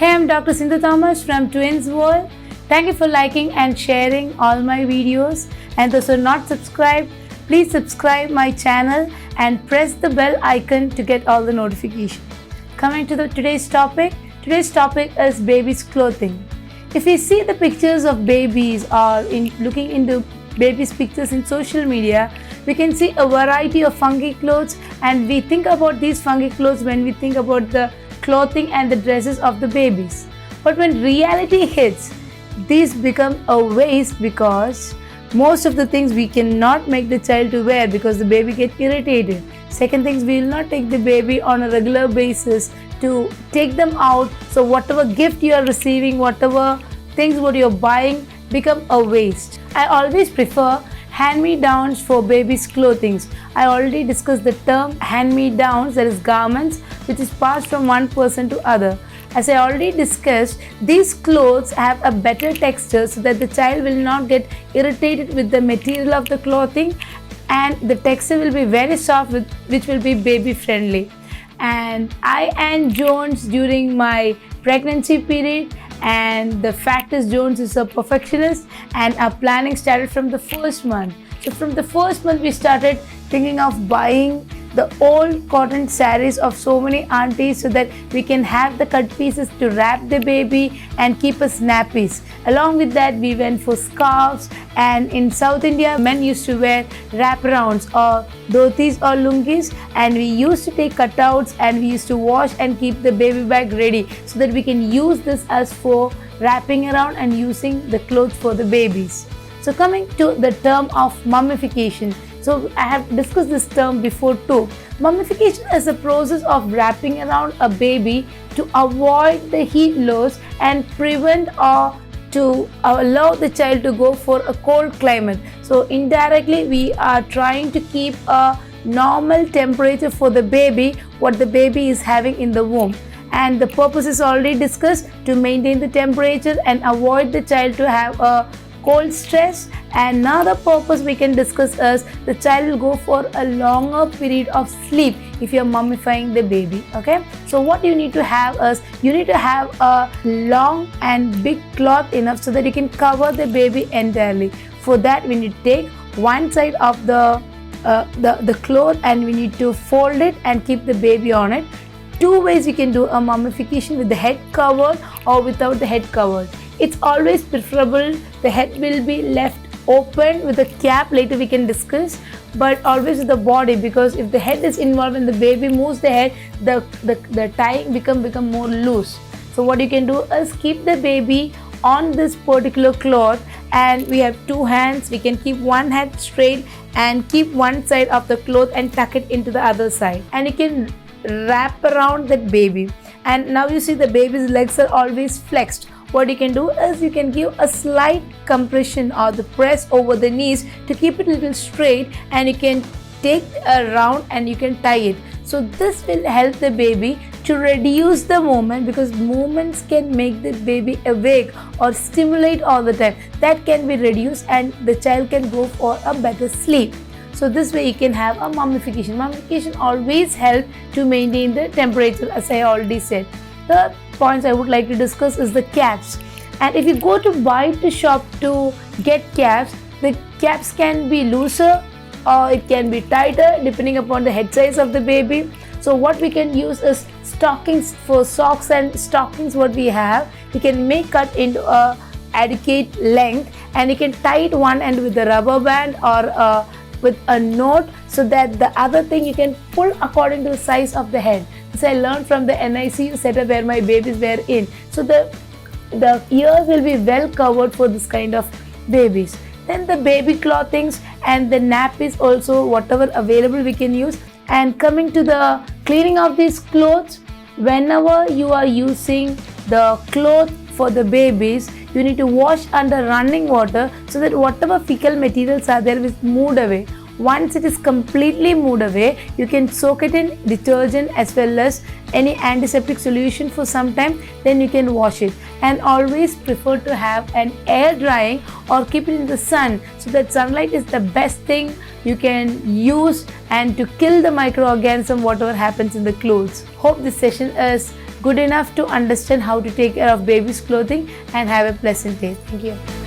Hey, I'm Dr. Sindhu Thomas from Twins World. Thank you for liking and sharing all my videos. And those who are not subscribed, please subscribe my channel and press the bell icon to get all the notifications. Coming to today's topic is baby's clothing. If we see the pictures of babies or looking into babies' pictures in social media, we can see a variety of funky clothes, and we think about these funky clothes when we think about the clothing and the dresses of the babies. But when reality hits, these become a waste because most of the things we cannot make the child to wear because the baby gets irritated. Second things, we will not take the baby on a regular basis to take them out. So whatever gift you are receiving, whatever things what you are buying become a waste. I always prefer hand-me-downs for babies' clothing. I already discussed the term hand-me-downs, that is garments which is passed from one person to other. As I already discussed, these clothes have a better texture so that the child will not get irritated with the material of the clothing, and the texture will be very soft which will be baby friendly. And I and Jones during my pregnancy period, and the fact is Jones is a perfectionist, and our planning started from the first month. So from the first month we started thinking of buying the old cotton sarees of so many aunties so that we can have the cut pieces to wrap the baby and keep us nappies. Along with that, we went for scarves, and in South India men used to wear wraparounds or dhotis or lungis, and we used to take cutouts and we used to wash and keep the baby bag ready so that we can use this as for wrapping around and using the clothes for the babies. So coming to the term of mummification. So I have discussed this term before too. Mummification is a process of wrapping around a baby to avoid the heat loss and prevent or to allow the child to go for a cold climate. So indirectly we are trying to keep a normal temperature for the baby, what the baby is having in the womb. And the purpose is already discussed, to maintain the temperature and avoid the child to have a cold stress. And another purpose we can discuss is the child will go for a longer period of sleep if you are mummifying the baby. Okay, so what you need to have is you need to have a long and big cloth enough so that you can cover the baby entirely. For that we need to take one side of the cloth and we need to fold it and keep the baby on it. Two ways you can do a mummification: with the head covered or without the head covered. It's always preferable the head will be left open with a cap, later we can discuss, but always with the body, because if the head is involved and the baby moves the head, the tying become more loose. So what you can do is keep the baby on this particular cloth, and we have two hands. We can keep one hand straight and keep one side of the cloth and tuck it into the other side, and you can wrap around that baby. And now you see the baby's legs are always flexed. What you can do is you can give a slight compression or the press over the knees to keep it a little straight, and you can take a round and you can tie it. So this will help the baby to reduce the movement, because movements can make the baby awake or stimulate all the time. That can be reduced and the child can go for a better sleep. So this way you can have a mummification. Mummification always helps to maintain the temperature, as I already said. The points I would like to discuss is the caps. And if you go to buy to shop to get caps, the caps can be looser or it can be tighter depending upon the head size of the baby. So what we can use is stockings. For socks and stockings what we have, you can make cut into a adequate length, and you can tie it one end with a rubber band or with a knot, so that the other thing you can pull according to the size of the head. This I learned from the NICU setup where my babies were in. So the ears will be well covered for this kind of babies. Then the baby clothings and the nappies also, whatever available we can use. And coming to the cleaning of these clothes, whenever you are using the cloth for the babies, you need to wash under running water so that whatever fecal materials are there is moved away. Once it is completely moved away, you can soak it in detergent as well as any antiseptic solution for some time, then you can wash it. And always prefer to have an air drying or keep it in the sun, so that sunlight is the best thing you can use and to kill the microorganism whatever happens in the clothes. Hope this session is good enough to understand how to take care of baby's clothing, and have a pleasant day. Thank you.